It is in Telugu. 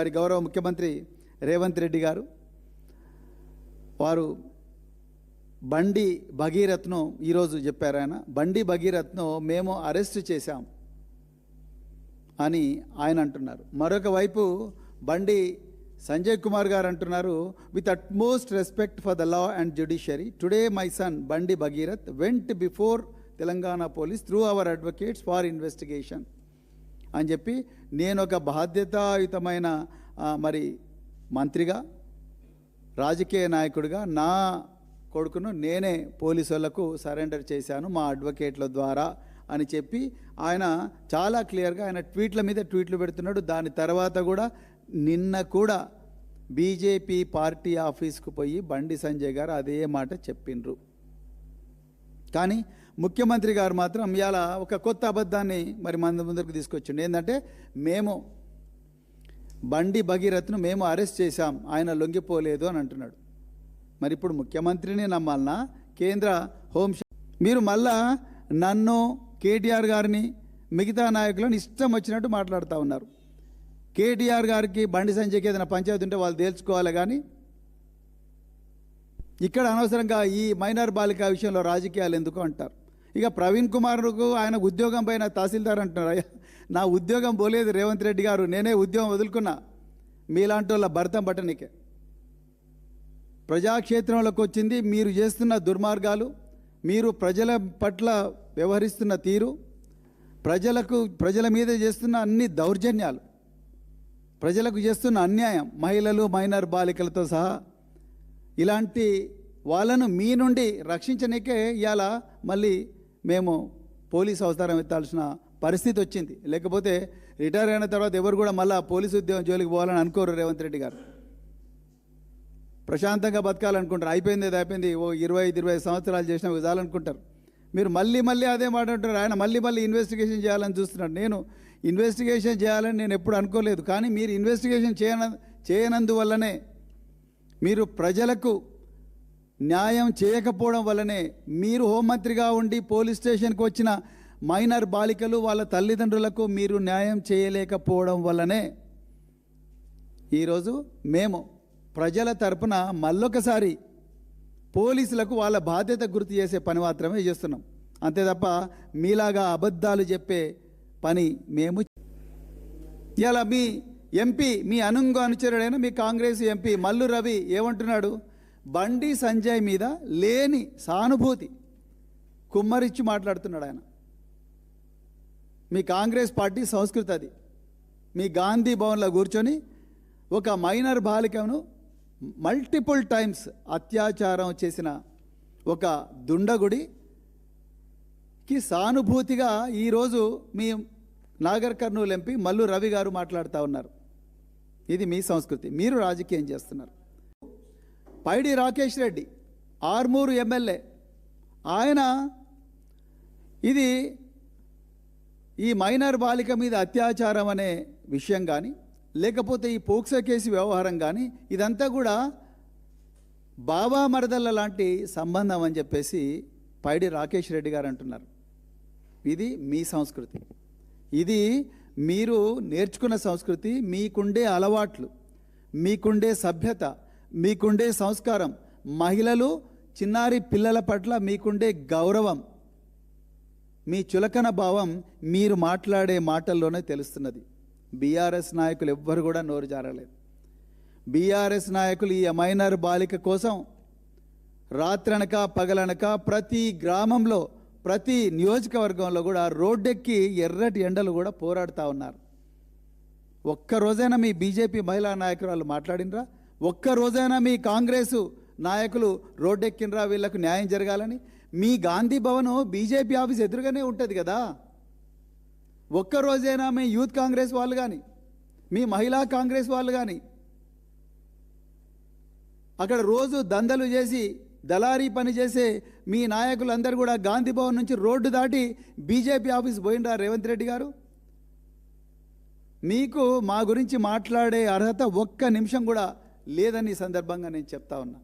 మరి గౌరవ ముఖ్యమంత్రి రేవంత్ రెడ్డి గారు వారు బండి భగీరథ్ను ఈరోజు చెప్పారు. ఆయన బండి భగీరథ్ను మేము అరెస్ట్ చేశాం అని ఆయన అంటున్నారు. మరొక వైపు బండి సంజయ్ కుమార్ గారు అంటున్నారు, with utmost respect for the law and judiciary today my son Bandi Bhagirath went before Telangana police through our advocates for investigation అని చెప్పి, నేను ఒక బాధ్యతాయుతమైన మరి మంత్రిగా రాజకీయ నాయకుడిగా నా కొడుకును నేనే పోలీసులకు సరెండర్ చేశాను మా అడ్వకేట్ల ద్వారా అని చెప్పి ఆయన చాలా క్లియర్గా ఆయన ట్వీట్ల మీద ట్వీట్లు పెడుతున్నాడు. దాని తర్వాత కూడా నిన్న కూడా బీజేపీ పార్టీ ఆఫీస్కు పోయి బండి సంజయ్ గారు అదే మాట చెప్పిండ్రు. కానీ ముఖ్యమంత్రి గారు మాత్రం ఇవాళ ఒక కొత్త అబద్ధాన్ని మరి మన ముందరకు తీసుకొచ్చిండు. ఏంటంటే మేము బండి భగీరథ్ను మేము అరెస్ట్ చేశాం, ఆయన లొంగిపోలేదు అని అంటున్నాడు. మరి ఇప్పుడు ముఖ్యమంత్రిని నమ్మాలన్నా కేంద్ర హోంశాఖ? మీరు మళ్ళా నన్ను, కేటీఆర్ గారిని, మిగతా నాయకులను ఇష్టం వచ్చినట్టు మాట్లాడుతూ ఉన్నారు. కేటీఆర్ గారికి బండి సంజయ్కి ఏదైనా పంచాయతీ ఉంటే వాళ్ళు తేల్చుకోవాలి, కానీ ఇక్కడ అనవసరంగా ఈ మైనర్ బాలిక విషయంలో రాజకీయాలు ఎందుకు అంటారు. ఇక ప్రవీణ్ కుమార్కు ఆయన ఉద్యోగం పైన తహసీల్దార్ అంటున్నారు. నా ఉద్యోగం పోలేదు రేవంత్ రెడ్డి గారు, నేనే ఉద్యోగం వదులుకున్నా మీలాంటి వాళ్ళ భర్తం పట్టనికే. ప్రజాక్షేత్రంలోకి వచ్చింది మీరు చేస్తున్న దుర్మార్గాలు, మీరు ప్రజల పట్ల వ్యవహరిస్తున్న తీరు, ప్రజల మీద చేస్తున్న అన్ని దౌర్జన్యాలు, ప్రజలకు చేస్తున్న అన్యాయం, మహిళలు మైనర్ బాలికలతో సహా ఇలాంటి వాళ్ళను మీ నుండి రక్షించనికే ఇవాళ మళ్ళీ మేము పోలీస్ అవసరం ఎత్తాల్సిన పరిస్థితి వచ్చింది. లేకపోతే రిటైర్ అయిన తర్వాత ఎవరు కూడా మళ్ళీ పోలీసు ఉద్యోగం జోలికి పోవాలని అనుకోరు. రేవంత్ రెడ్డి గారు ప్రశాంతంగా బతకాలనుకుంటారు. అయిపోయింది ఓ 25 సంవత్సరాలు చేసినా చాలనుకుంటారు. మీరు మళ్ళీ అదే మాట అంటారు. ఆయన మళ్ళీ ఇన్వెస్టిగేషన్ చేయాలని చూస్తున్నాడు. నేను ఇన్వెస్టిగేషన్ చేయాలని నేను ఎప్పుడు అనుకోలేదు, కానీ మీరు ఇన్వెస్టిగేషన్ చేయనందువల్లనే, మీరు ప్రజలకు న్యాయం చేయకపోవడం వల్లనే, మీరు హోంమంత్రిగా ఉండి పోలీస్ స్టేషన్కి వచ్చిన మైనర్ బాలికలు వాళ్ళ తల్లిదండ్రులకు మీరు న్యాయం చేయలేకపోవడం వల్లనే ఈరోజు మేము ప్రజల తరపున మళ్ళొకసారి పోలీసులకు వాళ్ళ బాధ్యత గుర్తు చేసే పని మాత్రమే చేస్తున్నాం. అంతే తప్ప మీలాగా అబద్ధాలు చెప్పే పని మేము. ఇలా మీ ఎంపీ, మీ అనుచరుడైన మీ కాంగ్రెస్ ఎంపీ మల్లు రవి ఏమంటున్నాడు, బండి సంజయ్ మీద లేని సానుభూతి కుమ్మరిచ్చి మాట్లాడుతున్నాడు. ఆయన మీ కాంగ్రెస్ పార్టీ సంస్కృతి అది. మీ గాంధీ భవన్లో కూర్చొని ఒక మైనర్ బాలికను మల్టిపుల్ టైమ్స్ అత్యాచారం చేసిన ఒక దుండగుడికి సానుభూతిగా ఈరోజు మీ నాగర్ కర్నూలు ఎంపీ మల్లు రవి గారు మాట్లాడుతూ ఉన్నారు. ఇది మీ సంస్కృతి, మీరు రాజకీయం చేస్తున్నారు. పైడి రాకేష్ రెడ్డి ఆర్మూరు ఎమ్మెల్యే, ఆయన ఇది ఈ మైనర్ బాలిక మీద అత్యాచారం అనే విషయం కానీ, లేకపోతే ఈ పోక్సో కేసు వ్యవహారం కానీ, ఇదంతా కూడా బాబా మరదళ్ళ లాంటి సంబంధం అని చెప్పేసి పైడి రాకేష్ రెడ్డి గారు అంటున్నారు. ఇది మీ సంస్కృతి, ఇది మీరు నేర్చుకున్న సంస్కృతి, మీకుండే అలవాట్లు, మీకుండే సభ్యత, మీకుండే సంస్కారం, మహిళలు చిన్నారి పిల్లల పట్ల మీకుండే గౌరవం, మీ చులకన భావం మీరు మాట్లాడే మాటల్లోనే తెలుస్తున్నది. బీఆర్ఎస్ నాయకులు ఎవ్వరు కూడా నోరు జారలేదు. బీఆర్ఎస్ నాయకులు ఈ మైనర్ బాలిక కోసం రాత్రనక పగలనక ప్రతి గ్రామంలో, ప్రతి నియోజకవర్గంలో కూడా రోడ్డెక్కి ఎర్రటి ఎండలు కూడా పోరాడుతూ ఉన్నారు. ఒక్కరోజైనా మీ బీజేపీ మహిళా నాయకురాలు మాట్లాడినరా? ఒక్కరోజైనా మీ కాంగ్రెసు నాయకులు రోడ్డెక్కినరా వీళ్లకు న్యాయం జరగాలని? మీ గాంధీ భవన్ బీజేపీ ఆఫీస్ ఎదురుగానే ఉంటుంది కదా. ఒక్కరోజైనా మీ యూత్ కాంగ్రెస్ వాళ్ళు కానీ, మీ మహిళా కాంగ్రెస్ వాళ్ళు కానీ అక్కడ రోజు దందలు చేసి దళారీ పని చేసే మీ నాయకులందరూ కూడా గాంధీ భవన్ నుంచి రోడ్డు దాటి బీజేపీ ఆఫీస్ పోయిండ్రా రేవంత్ రెడ్డి గారు? మీకు మా గురించి మాట్లాడే అర్హత ఒక్క నిమిషం కూడా లేదని ఈ సందర్భంగా నేను చెప్తా ఉన్నా.